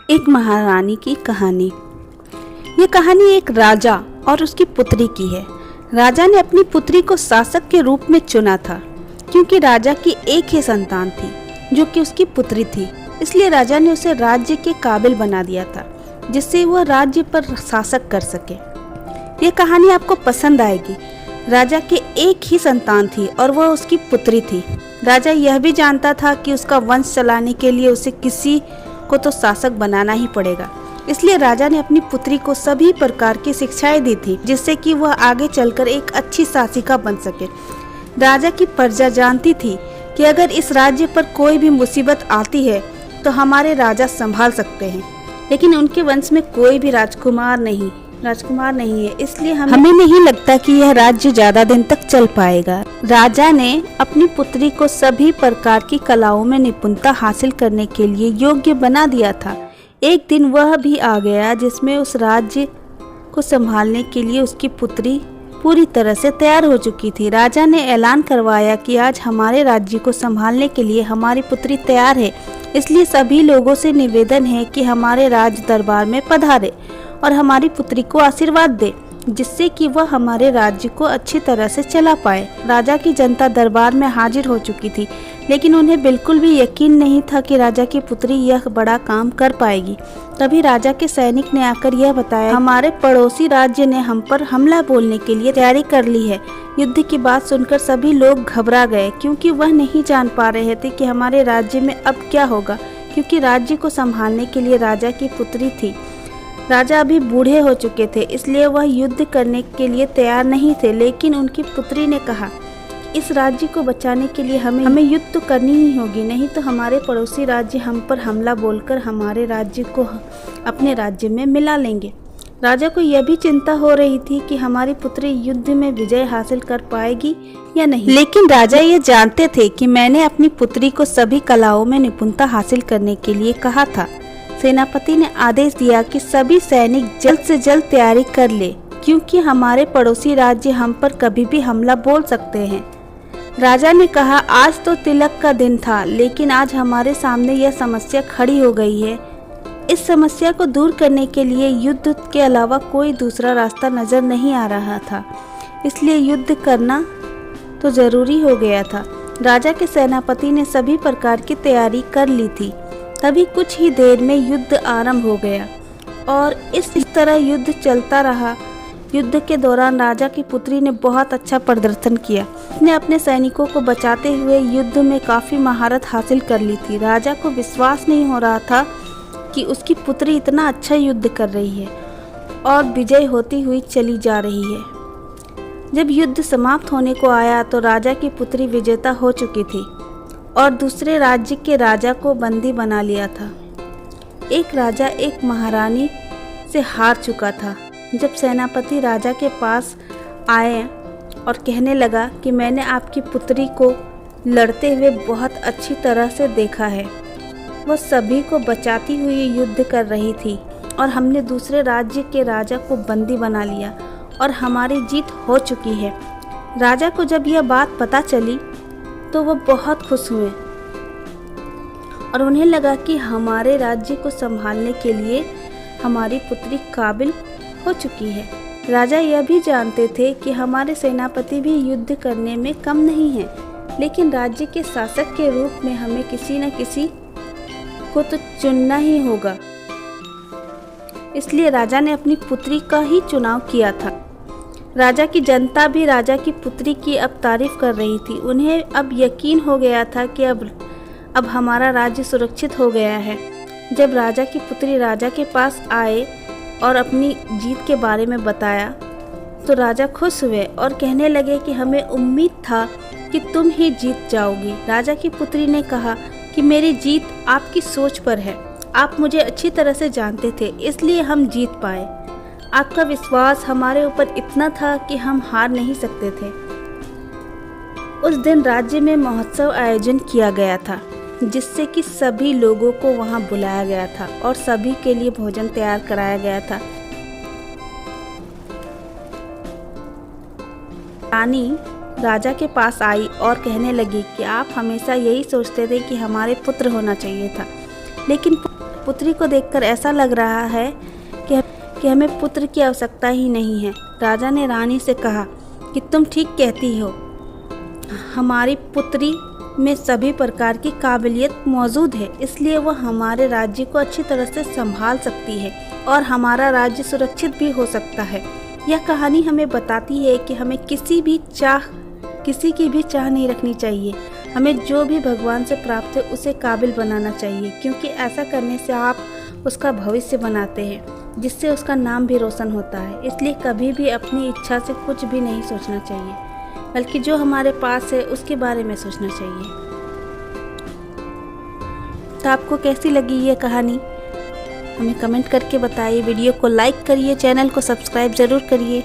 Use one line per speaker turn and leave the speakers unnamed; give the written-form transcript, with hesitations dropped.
एक महारानी की कहानी। ये कहानी एक राजा और उसकी पुत्री की है। राजा ने अपनी पुत्री को शासक के रूप में चुना था क्योंकि राजा की एक ही संतान थी जो कि उसकी पुत्री थी। इसलिए राजा ने उसे राज्य के काबिल बना दिया था जिससे वह राज्य पर शासक कर सके। ये कहानी आपको पसंद आएगी। राजा के एक ही संतान थी और वह उसकी पुत्री थी। राजा यह भी जानता था कि उसका वंश चलाने के लिए उसे किसी को तो शासक बनाना ही पड़ेगा। इसलिए राजा ने अपनी पुत्री को सभी प्रकार की शिक्षाएं दी थी जिससे कि वह आगे चलकर एक अच्छी शासिका बन सके। राजा की प्रजा जानती थी कि अगर इस राज्य पर कोई भी मुसीबत आती है तो हमारे राजा संभाल सकते हैं, लेकिन उनके वंश में कोई भी राजकुमार नहीं है, इसलिए हमें नहीं लगता कि यह राज्य ज्यादा दिन तक चल पाएगा। राजा ने अपनी पुत्री को सभी प्रकार की कलाओं में निपुणता हासिल करने के लिए योग्य बना दिया था। एक दिन वह भी आ गया जिसमें उस राज्य को संभालने के लिए उसकी पुत्री पूरी तरह से तैयार हो चुकी थी। राजा ने ऐलान करवाया कि आज हमारे राज्य को संभालने के लिए हमारी पुत्री तैयार है, इसलिए सभी लोगों से निवेदन है कि हमारे राज दरबार में पधारे और हमारी पुत्री को आशीर्वाद दे जिससे कि वह हमारे राज्य को अच्छी तरह से चला पाए। राजा की जनता दरबार में हाजिर हो चुकी थी, लेकिन उन्हें बिल्कुल भी यकीन नहीं था कि राजा की पुत्री यह बड़ा काम कर पाएगी। तभी राजा के सैनिक ने आकर यह बताया, हमारे पड़ोसी राज्य ने हम पर हमला बोलने के लिए तैयारी कर ली है। युद्ध की बात सुनकर सभी लोग घबरा गए क्योंकि वह नहीं जान पा रहे थे कि हमारे राज्य में अब क्या होगा, क्योंकि राज्य को संभालने के लिए राजा की पुत्री थी। राजा अभी बूढ़े हो चुके थे, इसलिए वह युद्ध करने के लिए तैयार नहीं थे, लेकिन उनकी पुत्री ने कहा, इस राज्य को बचाने के लिए हमें युद्ध तो करनी ही होगी, नहीं तो हमारे पड़ोसी राज्य हम पर हमला बोलकर हमारे राज्य को अपने राज्य में मिला लेंगे। राजा को यह भी चिंता हो रही थी कि हमारी पुत्री युद्ध में विजय हासिल कर पाएगी या नहीं, लेकिन राजा ये जानते थे कि मैंने अपनी पुत्री को सभी कलाओं में निपुणता हासिल करने के लिए कहा था। सेनापति ने आदेश दिया कि सभी सैनिक जल्द से जल्द तैयारी कर ले क्योंकि हमारे पड़ोसी राज्य हम पर कभी भी हमला बोल सकते हैं। राजा ने कहा, आज तो तिलक का दिन था, लेकिन आज हमारे सामने यह समस्या खड़ी हो गई है। इस समस्या को दूर करने के लिए युद्ध के अलावा कोई दूसरा रास्ता नजर नहीं आ रहा था, इसलिए युद्ध करना तो जरूरी हो गया था। राजा के सेनापति ने सभी प्रकार की तैयारी कर ली थी। तभी कुछ ही देर में युद्ध आरंभ हो गया और इस तरह युद्ध चलता रहा। युद्ध के दौरान राजा की पुत्री ने बहुत अच्छा प्रदर्शन किया। उसने अपने सैनिकों को बचाते हुए युद्ध में काफ़ी महारत हासिल कर ली थी। राजा को विश्वास नहीं हो रहा था कि उसकी पुत्री इतना अच्छा युद्ध कर रही है और विजय होती हुई चली जा रही है। जब युद्ध समाप्त होने को आया तो राजा की पुत्री विजेता हो चुकी थी और दूसरे राज्य के राजा को बंदी बना लिया था। एक राजा एक महारानी से हार चुका था। जब सेनापति राजा के पास आए और कहने लगा कि मैंने आपकी पुत्री को लड़ते हुए बहुत अच्छी तरह से देखा है, वह सभी को बचाती हुई युद्ध कर रही थी और हमने दूसरे राज्य के राजा को बंदी बना लिया और हमारी जीत हो चुकी है। राजा को जब यह बात पता चली तो वह बहुत खुश हुए और उन्हें लगा कि हमारे राज्य को संभालने के लिए हमारी पुत्री काबिल हो चुकी है। राजा यह भी जानते थे कि हमारे सेनापति भी युद्ध करने में कम नहीं हैं, लेकिन राज्य के शासक के रूप में हमें किसी न किसी को तो चुनना ही होगा। इसलिए राजा ने अपनी पुत्री का ही चुनाव किया था। राजा की जनता भी राजा की पुत्री की अब तारीफ कर रही थी। उन्हें अब यकीन हो गया था कि अब हमारा राज्य सुरक्षित हो गया है। जब राजा की पुत्री राजा के पास आए और अपनी जीत के बारे में बताया तो राजा खुश हुए और कहने लगे कि हमें उम्मीद था कि तुम ही जीत जाओगी। राजा की पुत्री ने कहा कि मेरी जीत आपकी सोच पर है, आप मुझे अच्छी तरह से जानते थे, इसलिए हम जीत पाए। आपका विश्वास हमारे ऊपर इतना था कि हम हार नहीं सकते थे। उस दिन राज्य में महोत्सव आयोजन किया गया था जिससे कि सभी लोगों को वहां बुलाया गया था और सभी के लिए भोजन तैयार कराया गया था। रानी राजा के पास आई और कहने लगी कि आप हमेशा यही सोचते थे कि हमारे पुत्र होना चाहिए था, लेकिन पुत्री को देखकर ऐसा लग रहा है कि हमें पुत्र की आवश्यकता ही नहीं है। राजा ने रानी से कहा कि तुम ठीक कहती हो, हमारी पुत्री में सभी प्रकार की काबिलियत मौजूद है, इसलिए वह हमारे राज्य को अच्छी तरह से संभाल सकती है और हमारा राज्य सुरक्षित भी हो सकता है। यह कहानी हमें बताती है कि हमें किसी की भी चाह नहीं रखनी चाहिए। हमें जो भी भगवान से प्राप्त है उसे काबिल बनाना चाहिए, क्योंकि ऐसा करने से आप उसका भविष्य बनाते हैं, जिससे उसका नाम भी रोशन होता है। इसलिए कभी भी अपनी इच्छा से कुछ भी नहीं सोचना चाहिए, बल्कि जो हमारे पास है उसके बारे में सोचना चाहिए। तो आपको कैसी लगी ये कहानी हमें कमेंट करके बताइए। वीडियो को लाइक करिए, चैनल को सब्सक्राइब ज़रूर करिए।